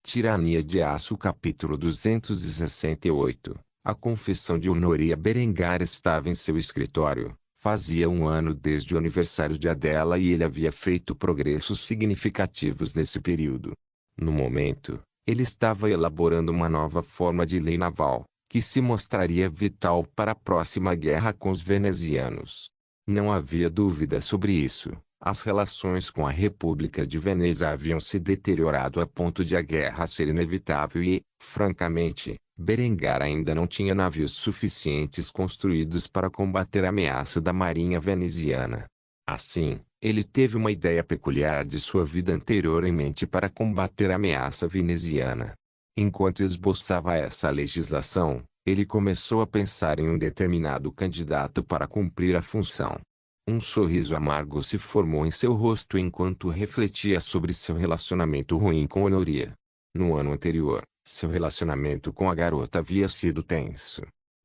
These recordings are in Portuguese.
Tirania de Aço capítulo 268. A confissão de Honoria Berengar estava em seu escritório. Fazia um ano desde o aniversário de Adela e ele havia feito progressos significativos nesse período. No momento, ele estava elaborando uma nova forma de lei naval, que se mostraria vital para a próxima guerra com os venezianos. Não havia dúvida sobre isso. As relações com a República de Veneza haviam se deteriorado a ponto de a guerra ser inevitável e, francamente, Berengar ainda não tinha navios suficientes construídos para combater a ameaça da marinha veneziana. Assim, ele teve uma ideia peculiar de sua vida anterior em mente para combater a ameaça veneziana. Enquanto esboçava essa legislação, ele começou a pensar em um determinado candidato para cumprir a função. Um sorriso amargo se formou em seu rosto enquanto refletia sobre seu relacionamento ruim com Honoria. No ano anterior, seu relacionamento com a garota havia sido tenso.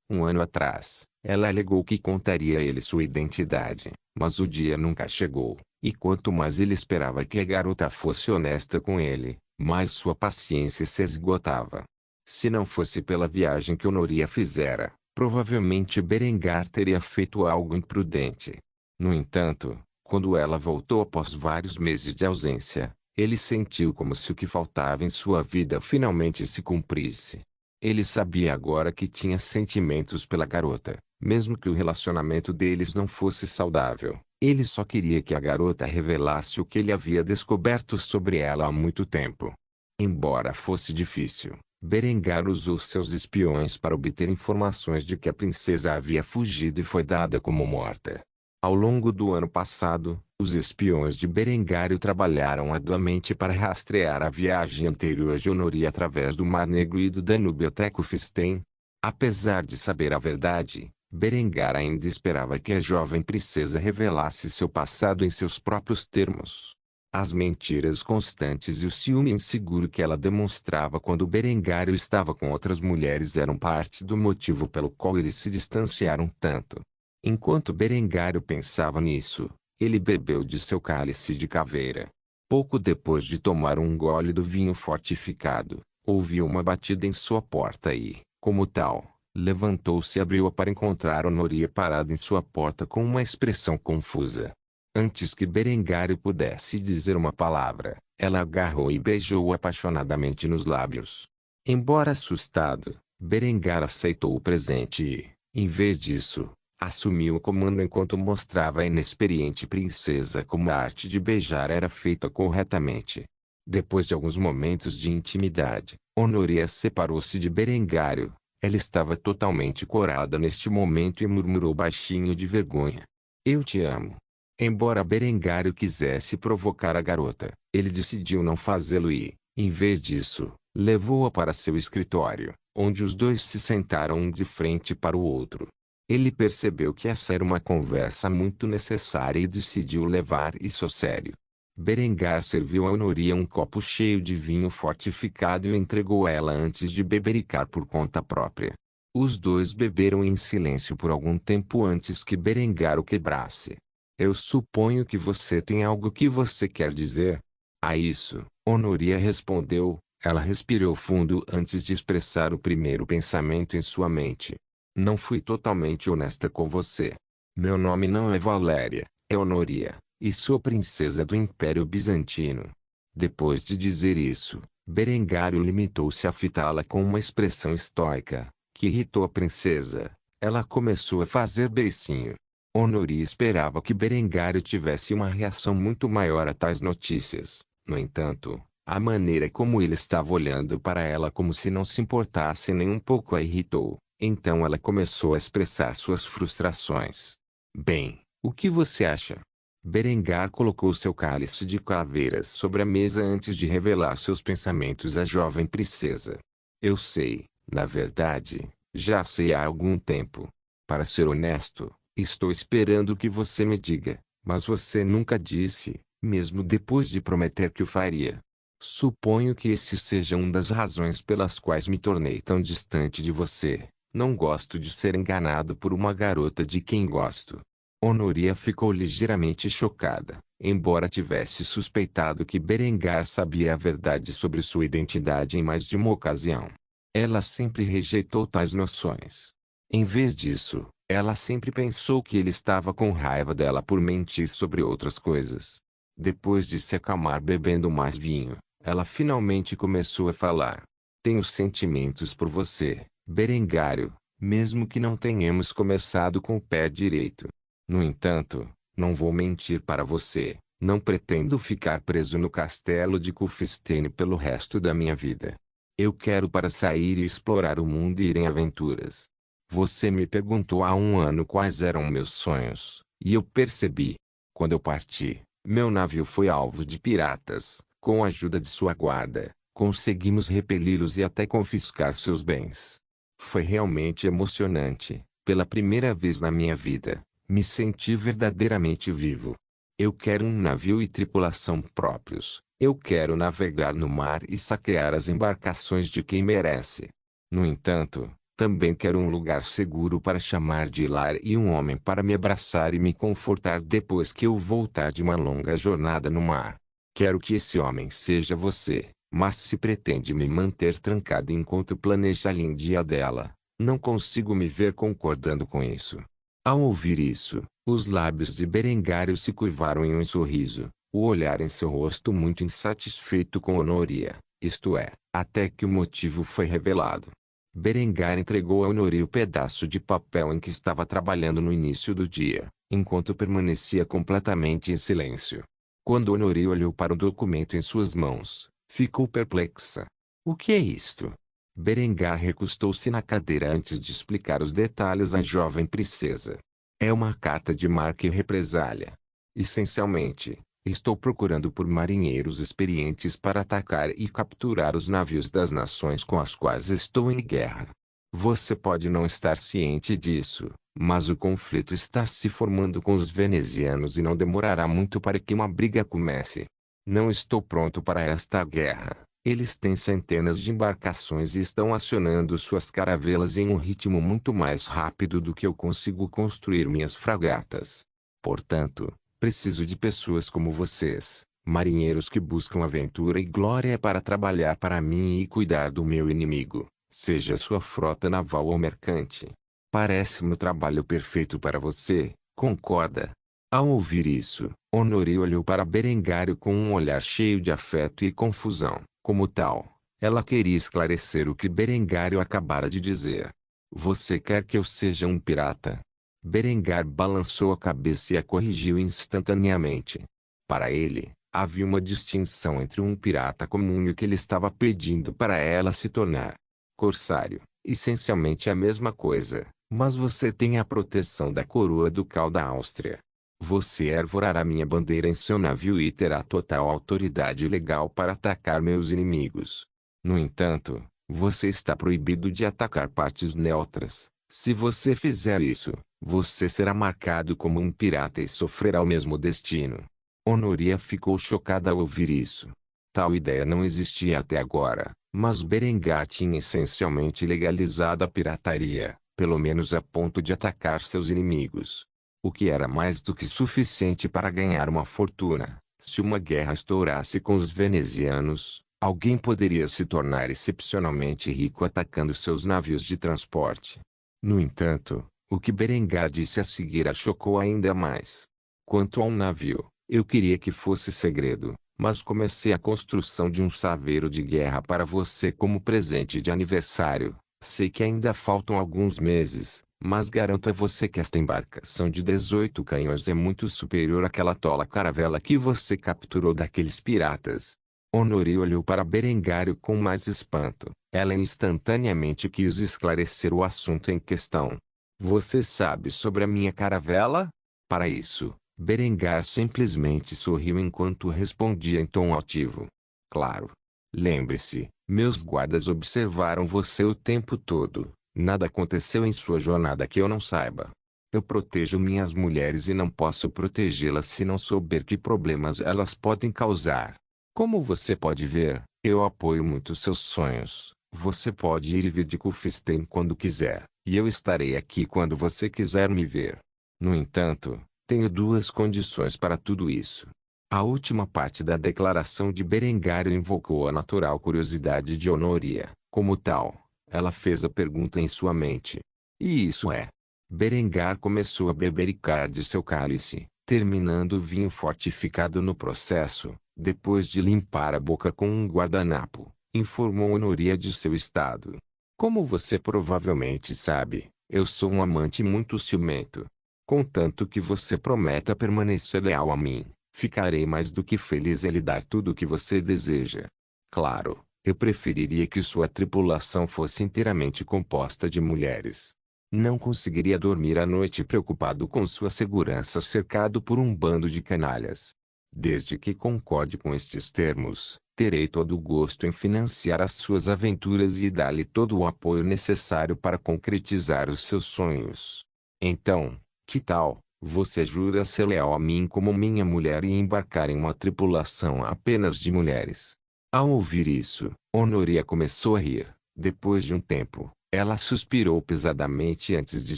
Um ano atrás, ela alegou que contaria a ele sua identidade, mas o dia nunca chegou, e quanto mais ele esperava que a garota fosse honesta com ele, mais sua paciência se esgotava. Se não fosse pela viagem que Honoria fizera, provavelmente Berengar teria feito algo imprudente. No entanto, quando ela voltou após vários meses de ausência, ele sentiu como se o que faltava em sua vida finalmente se cumprisse. Ele sabia agora que tinha sentimentos pela garota, mesmo que o relacionamento deles não fosse saudável. Ele só queria que a garota revelasse o que ele havia descoberto sobre ela há muito tempo. Embora fosse difícil, Berengar usou seus espiões para obter informações de que a princesa havia fugido e foi dada como morta. Ao longo do ano passado, os espiões de Berengário trabalharam arduamente para rastrear a viagem anterior de Honoria através do Mar Negro e do Danúbio até Kufstein. Apesar de saber a verdade, Berengar ainda esperava que a jovem princesa revelasse seu passado em seus próprios termos. As mentiras constantes e o ciúme inseguro que ela demonstrava quando Berengário estava com outras mulheres eram parte do motivo pelo qual eles se distanciaram tanto. Enquanto Berengário pensava nisso, ele bebeu de seu cálice de caveira. Pouco depois de tomar um gole do vinho fortificado, ouviu uma batida em sua porta e, como tal, levantou-se e abriu-a para encontrar Honoria parada em sua porta com uma expressão confusa. Antes que Berengário pudesse dizer uma palavra, ela agarrou e beijou-o apaixonadamente nos lábios. Embora assustado, Berengar aceitou o presente e, em vez disso, assumiu o comando enquanto mostrava à inexperiente princesa como a arte de beijar era feita corretamente. Depois de alguns momentos de intimidade, Honoria separou-se de Berengário. Ela estava totalmente corada neste momento e murmurou baixinho de vergonha: "Eu te amo." Embora Berengário quisesse provocar a garota, ele decidiu não fazê-lo e, em vez disso, levou-a para seu escritório, onde os dois se sentaram um de frente para o outro. Ele percebeu que essa era uma conversa muito necessária e decidiu levar isso a sério. Berengar serviu a Honoria um copo cheio de vinho fortificado e o entregou a ela antes de bebericar por conta própria. Os dois beberam em silêncio por algum tempo antes que Berengar o quebrasse. "Eu suponho que você tem algo que você quer dizer." "A isso," Honoria respondeu. Ela respirou fundo antes de expressar o primeiro pensamento em sua mente. "Não fui totalmente honesta com você. Meu nome não é Valéria, é Honoria, e sou princesa do Império Bizantino." Depois de dizer isso, Berengário limitou-se a fitá-la com uma expressão estoica, que irritou a princesa. Ela começou a fazer beicinho. Honoria esperava que Berengário tivesse uma reação muito maior a tais notícias. No entanto, a maneira como ele estava olhando para ela como se não se importasse nem um pouco a irritou. Então ela começou a expressar suas frustrações. "Bem, o que você acha?" Berengar colocou seu cálice de caveiras sobre a mesa antes de revelar seus pensamentos à jovem princesa. "Eu sei, na verdade, já sei há algum tempo. Para ser honesto, estou esperando que você me diga, mas você nunca disse, mesmo depois de prometer que o faria. Suponho que esse seja uma das razões pelas quais me tornei tão distante de você. Não gosto de ser enganado por uma garota de quem gosto." Honoria ficou ligeiramente chocada, embora tivesse suspeitado que Berengar sabia a verdade sobre sua identidade em mais de uma ocasião. Ela sempre rejeitou tais noções. Em vez disso, ela sempre pensou que ele estava com raiva dela por mentir sobre outras coisas. Depois de se acalmar bebendo mais vinho, ela finalmente começou a falar. Tenho sentimentos por você, Berengário, mesmo que não tenhamos começado com o pé direito. No entanto, não vou mentir para você, não pretendo ficar preso no castelo de Kulfstein pelo resto da minha vida. Eu quero para sair e explorar o mundo e ir em aventuras. Você me perguntou há um ano quais eram meus sonhos, e eu percebi. Quando eu parti, meu navio foi alvo de piratas. Com a ajuda de sua guarda, conseguimos repeli-los e até confiscar seus bens. Foi realmente emocionante. Pela primeira vez na minha vida, me senti verdadeiramente vivo. Eu quero um navio e tripulação próprios. Eu quero navegar no mar e saquear as embarcações de quem merece. No entanto, também quero um lugar seguro para chamar de lar e um homem para me abraçar e me confortar depois que eu voltar de uma longa jornada no mar. Quero que esse homem seja você, mas se pretende me manter trancado enquanto planeja a dia dela, não consigo me ver concordando com isso. Ao ouvir isso, os lábios de Berengário se curvaram em um sorriso, o olhar em seu rosto muito insatisfeito com Honoria, isto é, até que o motivo foi revelado. Berengar entregou a Honoria o pedaço de papel em que estava trabalhando no início do dia, enquanto permanecia completamente em silêncio. Quando Honoria olhou para o documento em suas mãos, ficou perplexa. O que é isto? Berengar recostou-se na cadeira antes de explicar os detalhes à jovem princesa. É uma carta de marca e represália. Essencialmente, estou procurando por marinheiros experientes para atacar e capturar os navios das nações com as quais estou em guerra. Você pode não estar ciente disso, mas o conflito está se formando com os venezianos e não demorará muito para que uma briga comece. Não estou pronto para esta guerra. Eles têm centenas de embarcações e estão acionando suas caravelas em um ritmo muito mais rápido do que eu consigo construir minhas fragatas. Portanto, preciso de pessoas como vocês, marinheiros que buscam aventura e glória para trabalhar para mim e cuidar do meu inimigo, seja sua frota naval ou mercante. Parece-me o trabalho perfeito para você, concorda? Ao ouvir isso, Honoria olhou para Berengário com um olhar cheio de afeto e confusão. Como tal, ela queria esclarecer o que Berengário acabara de dizer. Você quer que eu seja um pirata? Berengar balançou a cabeça e a corrigiu instantaneamente. Para ele, havia uma distinção entre um pirata comum e o que ele estava pedindo para ela se tornar. Corsário, essencialmente a mesma coisa, mas você tem a proteção da coroa ducal da Áustria. Você arvorará minha bandeira em seu navio e terá total autoridade legal para atacar meus inimigos. No entanto, você está proibido de atacar partes neutras. Se você fizer isso, você será marcado como um pirata e sofrerá o mesmo destino. Honoria ficou chocada ao ouvir isso. Tal ideia não existia até agora, mas Berengar tinha essencialmente legalizado a pirataria, pelo menos a ponto de atacar seus inimigos. O que era mais do que suficiente para ganhar uma fortuna. Se uma guerra estourasse com os venezianos, alguém poderia se tornar excepcionalmente rico atacando seus navios de transporte. No entanto, o que Berengar disse a seguir a chocou ainda mais. Quanto ao navio, eu queria que fosse segredo, mas comecei a construção de um chaveiro de guerra para você como presente de aniversário. Sei que ainda faltam alguns meses, mas garanto a você que esta embarcação de 18 canhões é muito superior àquela tola caravela que você capturou daqueles piratas. Honoria olhou para Berengário com mais espanto. Ela instantaneamente quis esclarecer o assunto em questão. Você sabe sobre a minha caravela? Para isso, Berengar simplesmente sorriu enquanto respondia em tom altivo. Claro. Lembre-se, meus guardas observaram você o tempo todo. Nada aconteceu em sua jornada que eu não saiba. Eu protejo minhas mulheres e não posso protegê-las se não souber que problemas elas podem causar. Como você pode ver, eu apoio muito seus sonhos. Você pode ir e vir de Kulfstein quando quiser, e eu estarei aqui quando você quiser me ver. No entanto, Tenho duas condições para tudo isso. A última parte da declaração de Berengário invocou a natural curiosidade de Honoria. Como tal, ela fez a pergunta em sua mente. E isso é? Berengar começou a bebericar de seu cálice, terminando o vinho fortificado no processo, depois de limpar a boca com um guardanapo, informou Honoria de seu estado. Como você provavelmente sabe, eu sou um amante muito ciumento. Contanto que você prometa permanecer leal a mim, ficarei mais do que feliz em lhe dar tudo o que você deseja. Claro, eu preferiria que sua tripulação fosse inteiramente composta de mulheres. Não conseguiria dormir à noite preocupado com sua segurança cercado por um bando de canalhas. Desde que concorde com estes termos, terei todo o gosto em financiar as suas aventuras e dar-lhe todo o apoio necessário para concretizar os seus sonhos. Então, que tal, você jura ser leal a mim como minha mulher e embarcar em uma tripulação apenas de mulheres? Ao ouvir isso, Honoria começou a rir. Depois de um tempo, ela suspirou pesadamente antes de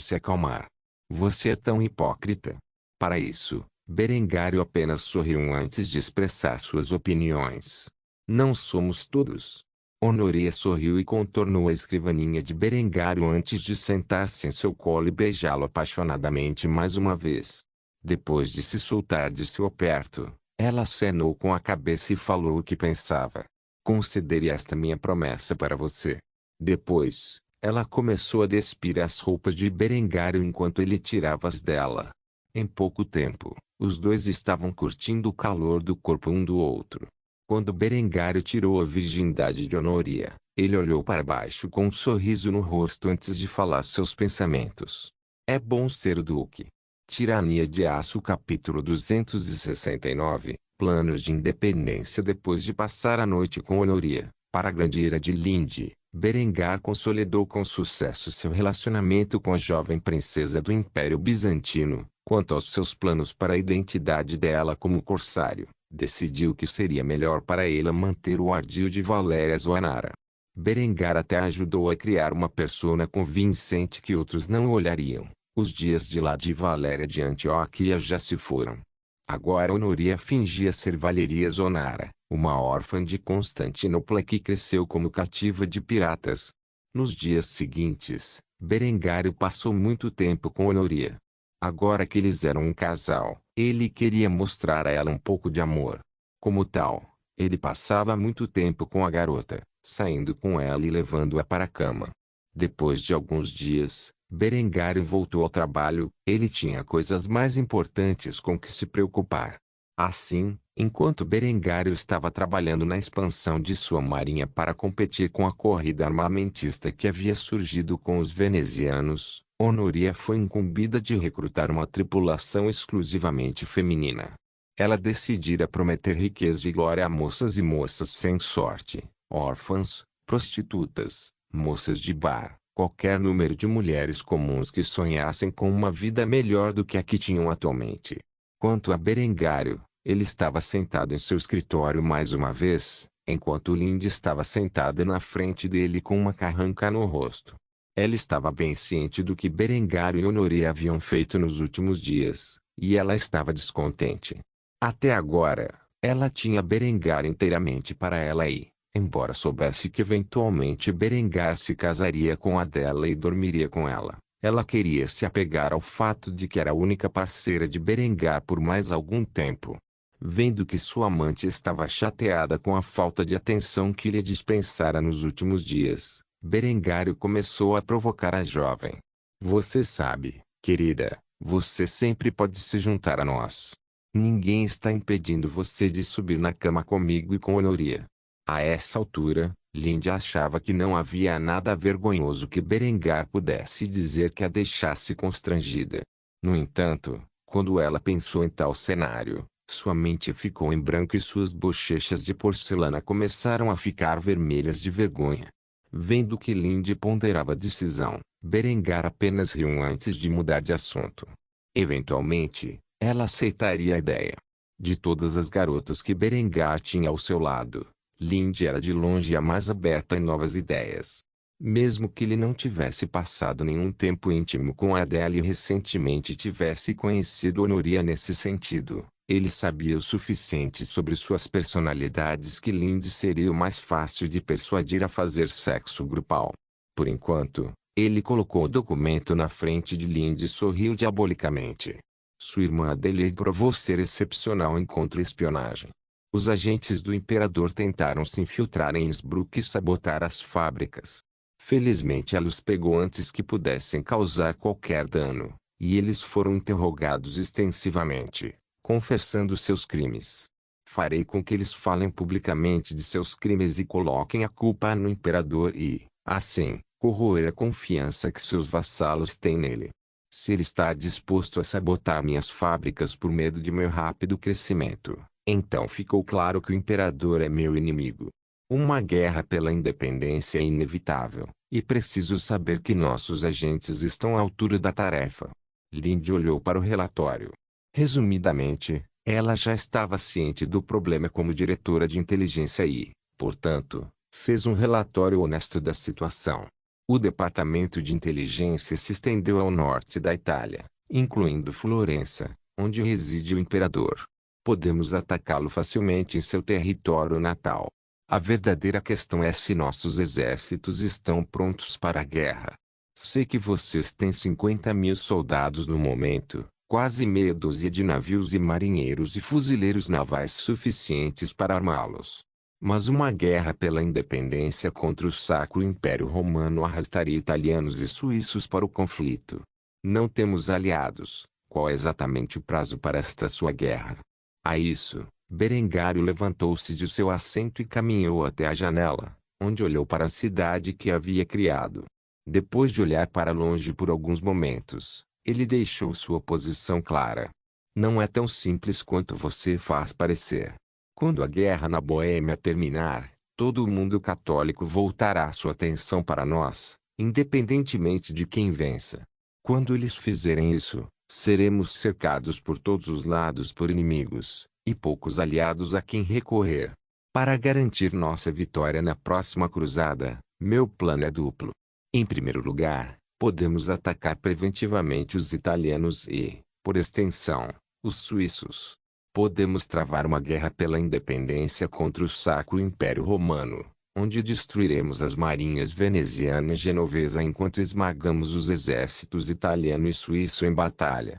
se acalmar. Você é tão hipócrita. Para isso, Berengário apenas sorriu antes de expressar suas opiniões. Não somos todos. Honoria sorriu e contornou a escrivaninha de Berengário antes de sentar-se em seu colo e beijá-lo apaixonadamente mais uma vez. Depois de se soltar de seu aperto, ela acenou com a cabeça e falou o que pensava. Considere esta minha promessa para você. Depois, ela começou a despir as roupas de Berengário enquanto ele tirava-as dela. Em pouco tempo, os dois estavam curtindo o calor do corpo um do outro. Quando Berengário tirou a virgindade de Honoria, ele olhou para baixo com um sorriso no rosto antes de falar seus pensamentos. É bom ser o Duque. Tirania de Aço capítulo 269, Planos de independência. Depois de passar a noite com Honoria, para a grande ira de Linde, Berengar consolidou com sucesso seu relacionamento com a jovem princesa do Império Bizantino. Quanto aos seus planos para a identidade dela como corsário, decidiu que seria melhor para ela manter o ardil de Valéria Zoanara. Berengar até ajudou a criar uma persona convincente que outros não olhariam. Os dias de lá de Valéria de Antioquia já se foram. Agora Honoria fingia ser Valeria Zonara, uma órfã de Constantinopla que cresceu como cativa de piratas. Nos dias seguintes, Berengário passou muito tempo com Honoria. Agora que eles eram um casal, ele queria mostrar a ela um pouco de amor. Como tal, ele passava muito tempo com a garota, saindo com ela e levando-a para a cama. Depois de alguns dias, Berengário voltou ao trabalho. Ele tinha coisas mais importantes com que se preocupar. Assim, enquanto Berengário estava trabalhando na expansão de sua marinha para competir com a corrida armamentista que havia surgido com os venezianos, Honoria foi incumbida de recrutar uma tripulação exclusivamente feminina. Ela decidira prometer riqueza e glória a moças e moças sem sorte, órfãs, prostitutas, moças de bar, qualquer número de mulheres comuns que sonhassem com uma vida melhor do que a que tinham atualmente. Quanto a Berengário, ele estava sentado em seu escritório mais uma vez, enquanto Linde estava sentada na frente dele com uma carranca no rosto. Ela estava bem ciente do que Berengário e Honoria haviam feito nos últimos dias, e ela estava descontente. Até agora, ela tinha Berengar inteiramente para ela e, embora soubesse que eventualmente Berengar se casaria com Adela e dormiria com ela, ela queria se apegar ao fato de que era a única parceira de Berengar por mais algum tempo. Vendo que sua amante estava chateada com a falta de atenção que lhe dispensara nos últimos dias, Berengário começou a provocar a jovem. Você sabe, querida, você sempre pode se juntar a nós. Ninguém está impedindo você de subir na cama comigo e com Honoria. A essa altura, Linde achava que não havia nada vergonhoso que Berengar pudesse dizer que a deixasse constrangida. No entanto, quando ela pensou em tal cenário, sua mente ficou em branco e suas bochechas de porcelana começaram a ficar vermelhas de vergonha. Vendo que Linde ponderava a decisão, Berengar apenas riu antes de mudar de assunto. Eventualmente, ela aceitaria a ideia. De todas as garotas que Berengar tinha ao seu lado, Linde era de longe a mais aberta em novas ideias. Mesmo que ele não tivesse passado nenhum tempo íntimo com Adele e recentemente tivesse conhecido Honoria nesse sentido, ele sabia o suficiente sobre suas personalidades que Lindy seria o mais fácil de persuadir a fazer sexo grupal. Por enquanto, ele colocou o documento na frente de Lindy e sorriu diabolicamente. Sua irmã Adele provou ser excepcional em contra-espionagem. Os agentes do imperador tentaram se infiltrar em Innsbruck e sabotar as fábricas. Felizmente ela os pegou antes que pudessem causar qualquer dano, e eles foram interrogados extensivamente, confessando seus crimes. Farei com que eles falem publicamente de seus crimes e coloquem a culpa no imperador e, assim, corroer a confiança que seus vassalos têm nele. Se ele está disposto a sabotar minhas fábricas por medo de meu rápido crescimento, então ficou claro que o imperador é meu inimigo. Uma guerra pela independência é inevitável, e preciso saber que nossos agentes estão à altura da tarefa. Lindy olhou para o relatório. Resumidamente, ela já estava ciente do problema como diretora de inteligência e, portanto, fez um relatório honesto da situação. O departamento de inteligência se estendeu ao norte da Itália, incluindo Florença, onde reside o imperador. Podemos atacá-lo facilmente em seu território natal. A verdadeira questão é se nossos exércitos estão prontos para a guerra. Sei que vocês têm 50.000 soldados no momento, quase meia dúzia de navios e marinheiros e fuzileiros navais suficientes para armá-los. Mas uma guerra pela independência contra o Sacro Império Romano arrastaria italianos e suíços para o conflito. Não temos aliados. Qual é exatamente o prazo para esta sua guerra? A isso, Berengário levantou-se de seu assento e caminhou até a janela, onde olhou para a cidade que havia criado. Depois de olhar para longe por alguns momentos, ele deixou sua posição clara. Não é tão simples quanto você faz parecer. Quando a guerra na Boêmia terminar, todo o mundo católico voltará sua atenção para nós, independentemente de quem vença. Quando eles fizerem isso, seremos cercados por todos os lados por inimigos, e poucos aliados a quem recorrer. Para garantir nossa vitória na próxima cruzada, meu plano é duplo. Em primeiro lugar, podemos atacar preventivamente os italianos e, por extensão, os suíços. Podemos travar uma guerra pela independência contra o Sacro Império Romano, onde destruiremos as marinhas veneziana e genovesa enquanto esmagamos os exércitos italiano e suíço em batalha.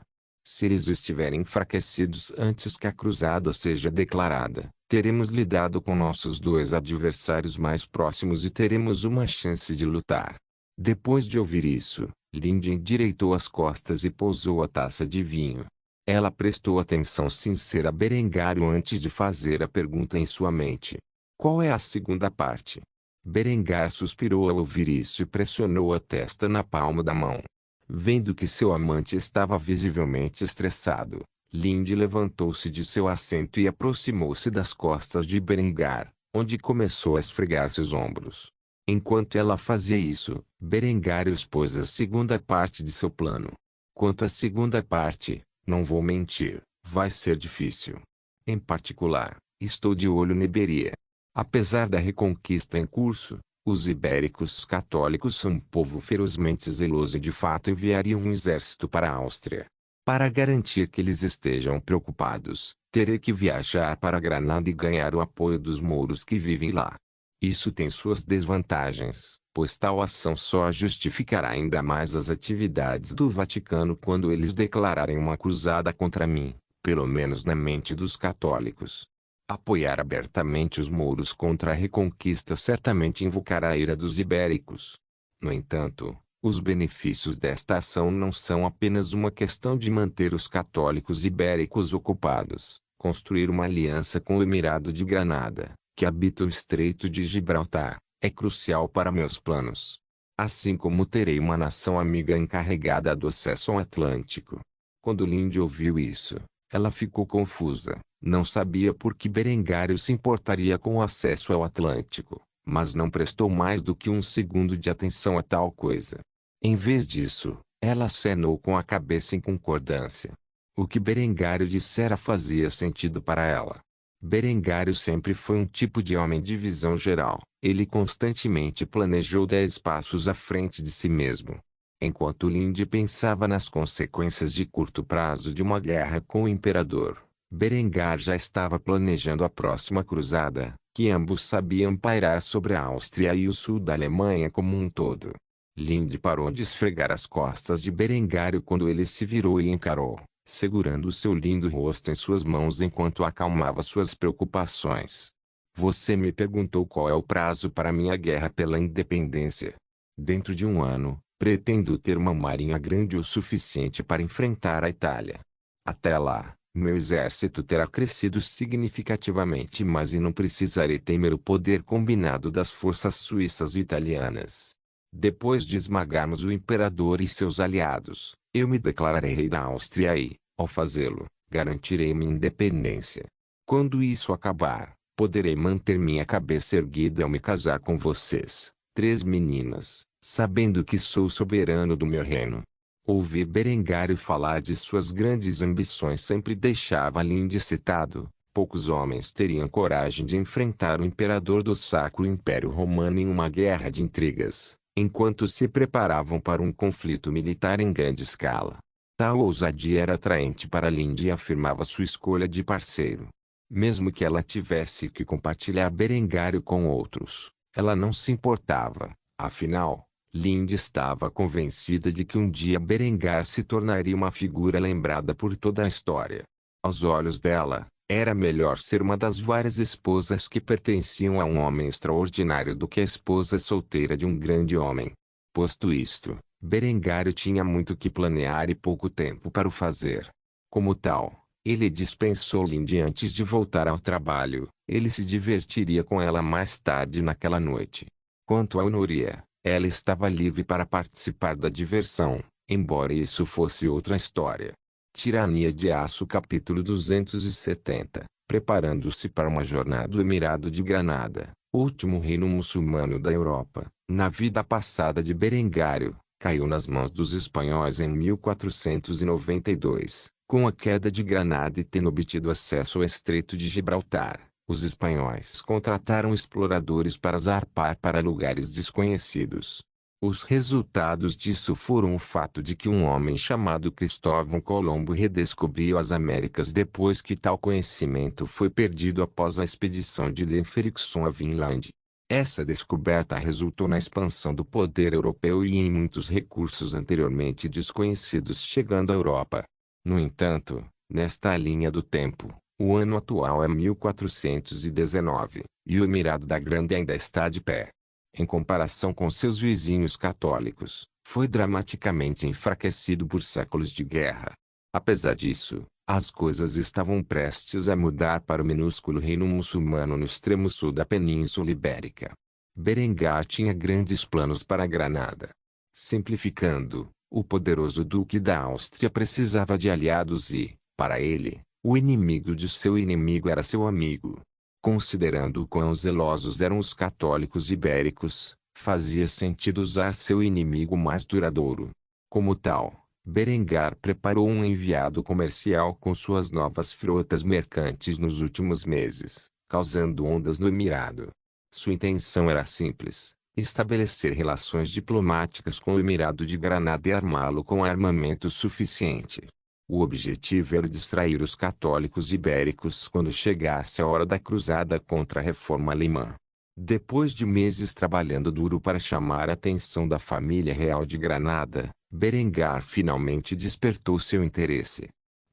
Se eles estiverem enfraquecidos antes que a cruzada seja declarada, teremos lidado com nossos dois adversários mais próximos e teremos uma chance de lutar. Depois de ouvir isso, Lindy endireitou as costas e pousou a taça de vinho. Ela prestou atenção sincera a Berengário antes de fazer a pergunta em sua mente. Qual é a segunda parte? Berengar suspirou ao ouvir isso e pressionou a testa na palma da mão. Vendo que seu amante estava visivelmente estressado, Lindy levantou-se de seu assento e aproximou-se das costas de Berengar, onde começou a esfregar seus ombros. Enquanto ela fazia isso, Berengar expôs a segunda parte de seu plano. Quanto à segunda parte, não vou mentir, vai ser difícil. Em particular, estou de olho na Iberia. Apesar da reconquista em curso, os ibéricos católicos são um povo ferozmente zeloso e de fato enviariam um exército para a Áustria. Para garantir que eles estejam preocupados, terei que viajar para Granada e ganhar o apoio dos mouros que vivem lá. Isso tem suas desvantagens, pois tal ação só justificará ainda mais as atividades do Vaticano quando eles declararem uma cruzada contra mim, pelo menos na mente dos católicos. Apoiar abertamente os mouros contra a reconquista certamente invocará a ira dos ibéricos. No entanto, os benefícios desta ação não são apenas uma questão de manter os católicos ibéricos ocupados, construir uma aliança com o Emirado de Granada, que habita o Estreito de Gibraltar, é crucial para meus planos. Assim como terei uma nação amiga encarregada do acesso ao Atlântico. Quando Lindy ouviu isso, ela ficou confusa. Não sabia por que Berengário se importaria com o acesso ao Atlântico, mas não prestou mais do que um segundo de atenção a tal coisa. Em vez disso, ela acenou com a cabeça em concordância. O que Berengário dissera fazia sentido para ela. Berengário sempre foi um tipo de homem de visão geral. Ele constantemente planejou 10 passos à frente de si mesmo. Enquanto Linde pensava nas consequências de curto prazo de uma guerra com o imperador, Berengar já estava planejando a próxima cruzada, que ambos sabiam pairar sobre a Áustria e o sul da Alemanha como um todo. Linde parou de esfregar as costas de Berengário quando ele se virou e encarou, segurando seu lindo rosto em suas mãos enquanto acalmava suas preocupações. Você me perguntou qual é o prazo para minha guerra pela independência. Dentro de um ano, pretendo ter uma marinha grande o suficiente para enfrentar a Itália. Até lá, meu exército terá crescido significativamente mais e não precisarei temer o poder combinado das forças suíças e italianas. Depois de esmagarmos o imperador e seus aliados, eu me declararei rei da Áustria e, ao fazê-lo, garantirei minha independência. Quando isso acabar, poderei manter minha cabeça erguida ao me casar com vocês, 3 meninas, sabendo que sou soberano do meu reino. Ouvir Berengário falar de suas grandes ambições sempre deixava Linde excitado. Poucos homens teriam coragem de enfrentar o imperador do Sacro Império Romano em uma guerra de intrigas, enquanto se preparavam para um conflito militar em grande escala. Tal ousadia era atraente para Linde e afirmava sua escolha de parceiro. Mesmo que ela tivesse que compartilhar Berengário com outros, ela não se importava. Afinal, Linde estava convencida de que um dia Berengar se tornaria uma figura lembrada por toda a história. Aos olhos dela, era melhor ser uma das várias esposas que pertenciam a um homem extraordinário do que a esposa solteira de um grande homem. Posto isto, Berengário tinha muito que planear e pouco tempo para o fazer. Como tal, ele dispensou Linde antes de voltar ao trabalho. Ele se divertiria com ela mais tarde naquela noite. Quanto a Honoria, ela estava livre para participar da diversão, embora isso fosse outra história. Tirania de Aço capítulo 270. Preparando-se para uma jornada do Emirado de Granada, último reino muçulmano da Europa, na vida passada de Berengário, caiu nas mãos dos espanhóis em 1492, com a queda de Granada e tendo obtido acesso ao Estreito de Gibraltar. Os espanhóis contrataram exploradores para zarpar para lugares desconhecidos. Os resultados disso foram o fato de que um homem chamado Cristóvão Colombo redescobriu as Américas depois que tal conhecimento foi perdido após a expedição de Leiferichson à Vinlândia. Essa descoberta resultou na expansão do poder europeu e em muitos recursos anteriormente desconhecidos chegando à Europa. No entanto, nesta linha do tempo, o ano atual é 1419, e o Emirado da Grande ainda está de pé. Em comparação com seus vizinhos católicos, foi dramaticamente enfraquecido por séculos de guerra. Apesar disso, as coisas estavam prestes a mudar para o minúsculo reino muçulmano no extremo sul da Península Ibérica. Berengar tinha grandes planos para Granada. Simplificando, o poderoso Duque da Áustria precisava de aliados e, para ele, o inimigo de seu inimigo era seu amigo. Considerando o quão zelosos eram os católicos ibéricos, fazia sentido usar seu inimigo mais duradouro. Como tal, Berengar preparou um enviado comercial com suas novas frotas mercantes nos últimos meses, causando ondas no Emirado. Sua intenção era simples: estabelecer relações diplomáticas com o Emirado de Granada e armá-lo com armamento suficiente. O objetivo era distrair os católicos ibéricos quando chegasse a hora da cruzada contra a reforma alemã. Depois de meses trabalhando duro para chamar a atenção da família real de Granada, Berengar finalmente despertou seu interesse.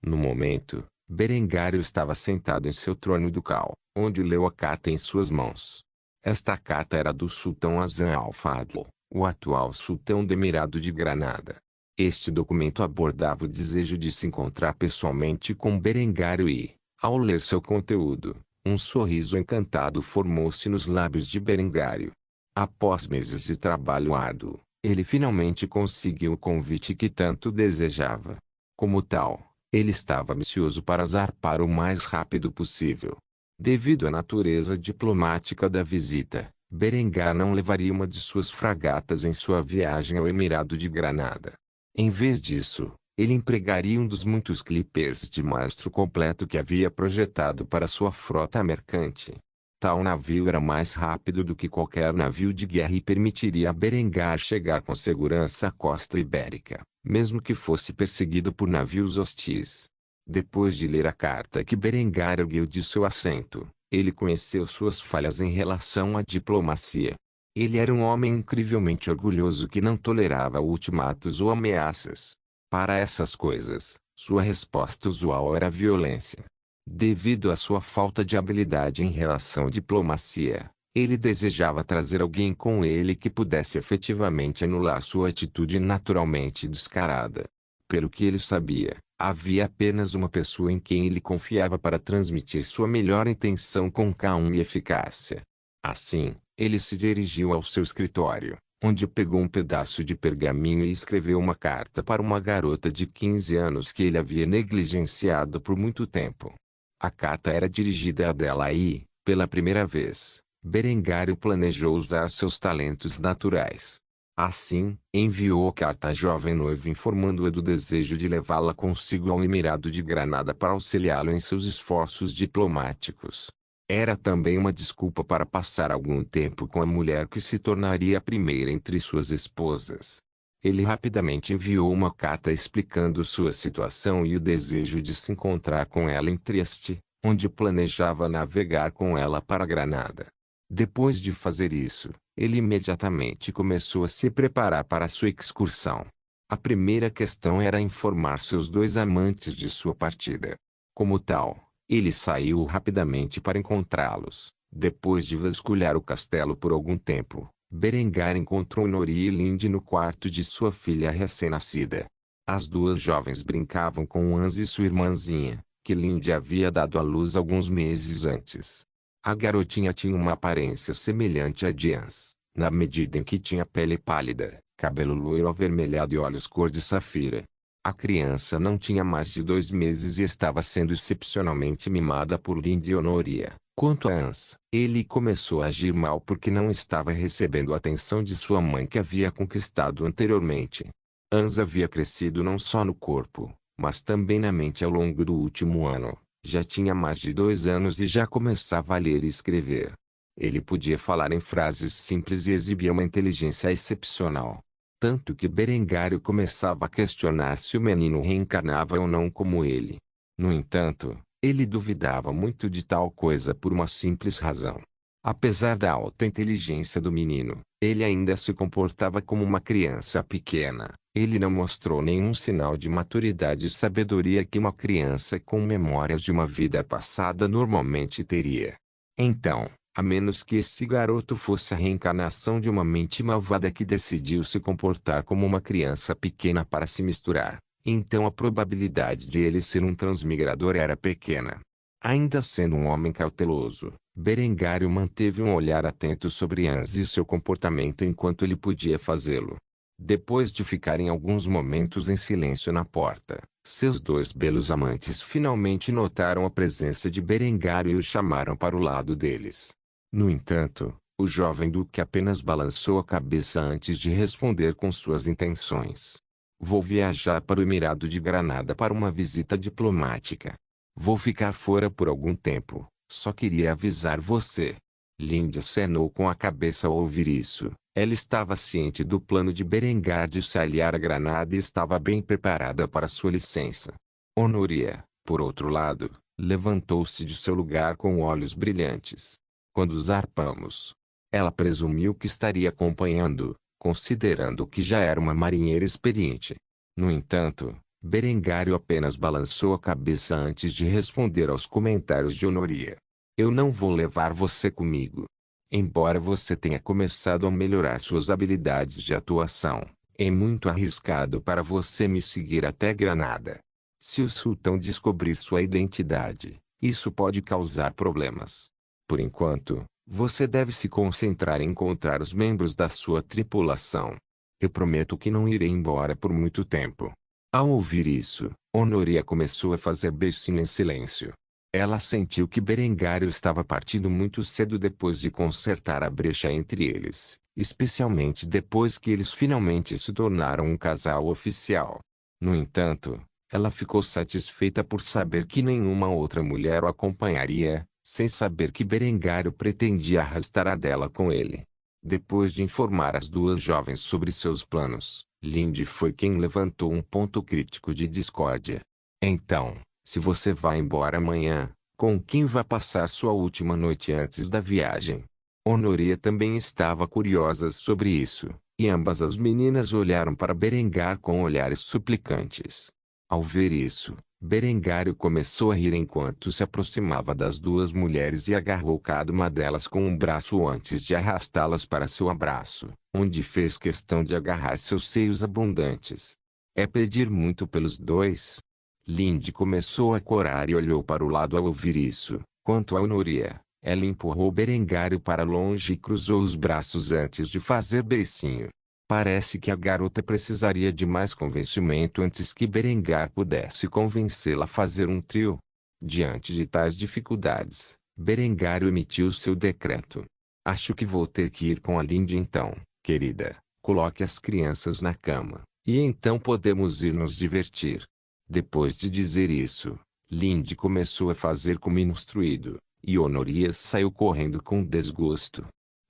No momento, Berengário estava sentado em seu trono ducal, onde leu a carta em suas mãos. Esta carta era do sultão Hassan al-Fadl, o atual sultão do Emirado de Granada. Este documento abordava o desejo de se encontrar pessoalmente com Berengário e, ao ler seu conteúdo, um sorriso encantado formou-se nos lábios de Berengário. Após meses de trabalho árduo, ele finalmente conseguiu o convite que tanto desejava. Como tal, ele estava ansioso para zarpar o mais rápido possível. Devido à natureza diplomática da visita, Berengar não levaria uma de suas fragatas em sua viagem ao Emirado de Granada. Em vez disso, Ele empregaria um dos muitos clippers de mastro completo que havia projetado para sua frota mercante. Tal navio era mais rápido do que qualquer navio de guerra e permitiria a Berengar chegar com segurança à costa ibérica, mesmo que fosse perseguido por navios hostis. Depois de ler a carta que Berengar ergueu de seu assento, ele conheceu suas falhas em relação à diplomacia. Ele era um homem incrivelmente orgulhoso que não tolerava ultimatos ou ameaças. Para essas coisas, sua resposta usual era violência. Devido à sua falta de habilidade em relação à diplomacia, ele desejava trazer alguém com ele que pudesse efetivamente anular sua atitude naturalmente descarada. Pelo que ele sabia, havia apenas uma pessoa em quem ele confiava para transmitir sua melhor intenção com calma e eficácia. Assim, ele se dirigiu ao seu escritório, onde pegou um pedaço de pergaminho e escreveu uma carta para uma garota de 15 anos que ele havia negligenciado por muito tempo. A carta era dirigida a Adela e, pela primeira vez, Berengário planejou usar seus talentos naturais. Assim, enviou a carta à jovem noiva informando-a do desejo de levá-la consigo ao Emirado de Granada para auxiliá-lo em seus esforços diplomáticos. Era também uma desculpa para passar algum tempo com a mulher que se tornaria a primeira entre suas esposas. Ele rapidamente enviou uma carta explicando sua situação e o desejo de se encontrar com ela em Trieste, onde planejava navegar com ela para Granada. Depois de fazer isso, ele imediatamente começou a se preparar para sua excursão. A primeira questão era informar seus dois amantes de sua partida. Como tal, ele saiu rapidamente para encontrá-los. Depois de vasculhar o castelo por algum tempo, Berengar encontrou Nori e Linde no quarto de sua filha recém-nascida. As duas jovens brincavam com Hans e sua irmãzinha, que Linde havia dado à luz alguns meses antes. A garotinha tinha uma aparência semelhante à de Hans, na medida em que tinha pele pálida, cabelo loiro avermelhado e olhos cor de safira. A criança não tinha mais de 2 meses e estava sendo excepcionalmente mimada por Linde e Honoria. Quanto a Hans, ele começou a agir mal porque não estava recebendo a atenção de sua mãe que havia conquistado anteriormente. Hans havia crescido não só no corpo, mas também na mente ao longo do último ano. Já tinha mais de 2 anos e já começava a ler e escrever. Ele podia falar em frases simples e exibia uma inteligência excepcional. Tanto que Berengário começava a questionar se o menino reencarnava ou não como ele. No entanto, ele duvidava muito de tal coisa por uma simples razão. Apesar da alta inteligência do menino, ele ainda se comportava como uma criança pequena. Ele não mostrou nenhum sinal de maturidade e sabedoria que uma criança com memórias de uma vida passada normalmente teria. Então, a menos que esse garoto fosse a reencarnação de uma mente malvada que decidiu se comportar como uma criança pequena para se misturar, então a probabilidade de ele ser um transmigrador era pequena. Ainda sendo um homem cauteloso, Berengário manteve um olhar atento sobre Hans e seu comportamento enquanto ele podia fazê-lo. Depois de ficarem alguns momentos em silêncio na porta, seus dois belos amantes finalmente notaram a presença de Berengário e o chamaram para o lado deles. No entanto, o jovem duque apenas balançou a cabeça antes de responder com suas intenções. Vou viajar para o Emirado de Granada para uma visita diplomática. Vou ficar fora por algum tempo, só queria avisar você. Linde acenou com a cabeça ao ouvir isso. Ela estava ciente do plano de Berengar de se aliar a Granada e estava bem preparada para sua licença. Honoria, por outro lado, levantou-se de seu lugar com olhos brilhantes. Quando zarpamos, ela presumiu que estaria acompanhando, considerando que já era uma marinheira experiente. No entanto, Berengário apenas balançou a cabeça antes de responder aos comentários de Honoria. Eu não vou levar você comigo. Embora você tenha começado a melhorar suas habilidades de atuação, é muito arriscado para você me seguir até Granada. Se o sultão descobrir sua identidade, isso pode causar problemas. Por enquanto, você deve se concentrar em encontrar os membros da sua tripulação. Eu prometo que não irei embora por muito tempo. Ao ouvir isso, Honoria começou a fazer beicinho em silêncio. Ela sentiu que Berengário estava partindo muito cedo depois de consertar a brecha entre eles, especialmente depois que eles finalmente se tornaram um casal oficial. No entanto, ela ficou satisfeita por saber que nenhuma outra mulher o acompanharia, sem saber que Berengário pretendia arrastar a dela com ele. Depois de informar as duas jovens sobre seus planos, Lindy foi quem levantou um ponto crítico de discórdia. Então, se você vai embora amanhã, com quem vai passar sua última noite antes da viagem? Honoria também estava curiosa sobre isso, e ambas as meninas olharam para Berengar com olhares suplicantes. Ao ver isso, Berengário começou a rir enquanto se aproximava das duas mulheres e agarrou cada uma delas com um braço antes de arrastá-las para seu abraço, onde fez questão de agarrar seus seios abundantes. É pedir muito pelos dois? Lindy começou a corar e olhou para o lado ao ouvir isso. Quanto a Honoria, ela empurrou Berengário para longe e cruzou os braços antes de fazer beicinho. Parece que a garota precisaria de mais convencimento antes que Berengar pudesse convencê-la a fazer um trio. Diante de tais dificuldades, Berengário emitiu seu decreto. Acho que vou ter que ir com a Lindy então, querida. Coloque as crianças na cama, e então podemos ir nos divertir. Depois de dizer isso, Lindy começou a fazer como instruído, e Honorias saiu correndo com desgosto.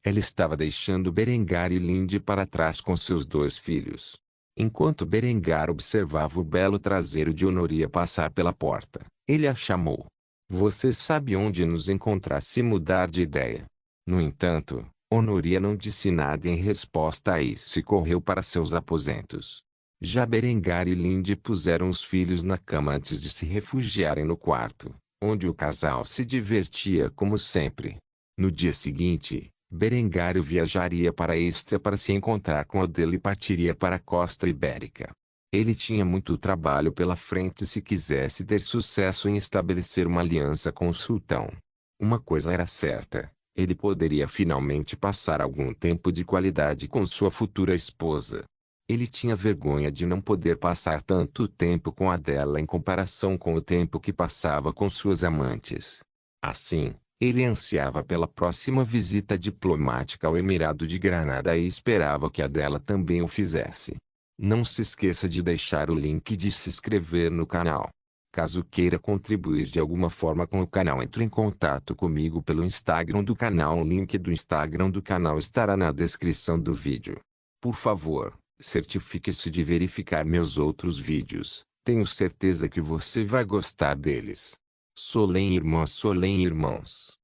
Ela estava deixando Berengar e Lindy para trás com seus dois filhos. Enquanto Berengar observava o belo traseiro de Honoria passar pela porta, ele a chamou. Você sabe onde nos encontrar se mudar de ideia. No entanto, Honoria não disse nada em resposta a isso e correu para seus aposentos. Já Berengar e Lindy puseram os filhos na cama antes de se refugiarem no quarto, onde o casal se divertia como sempre. No dia seguinte, Berengário viajaria para Istria para se encontrar com Adele e partiria para a costa ibérica. Ele tinha muito trabalho pela frente se quisesse ter sucesso em estabelecer uma aliança com o sultão. Uma coisa era certa, ele poderia finalmente passar algum tempo de qualidade com sua futura esposa. Ele tinha vergonha de não poder passar tanto tempo com Adela em comparação com o tempo que passava com suas amantes. Assim, ele ansiava pela próxima visita diplomática ao Emirado de Granada e esperava que Adela também o fizesse. Não se esqueça de deixar o link e de se inscrever no canal. Caso queira contribuir de alguma forma com o canal, entre em contato comigo pelo Instagram do canal. O link do Instagram do canal estará na descrição do vídeo. Por favor, certifique-se de verificar meus outros vídeos. Tenho certeza que você vai gostar deles. Solém irmãos.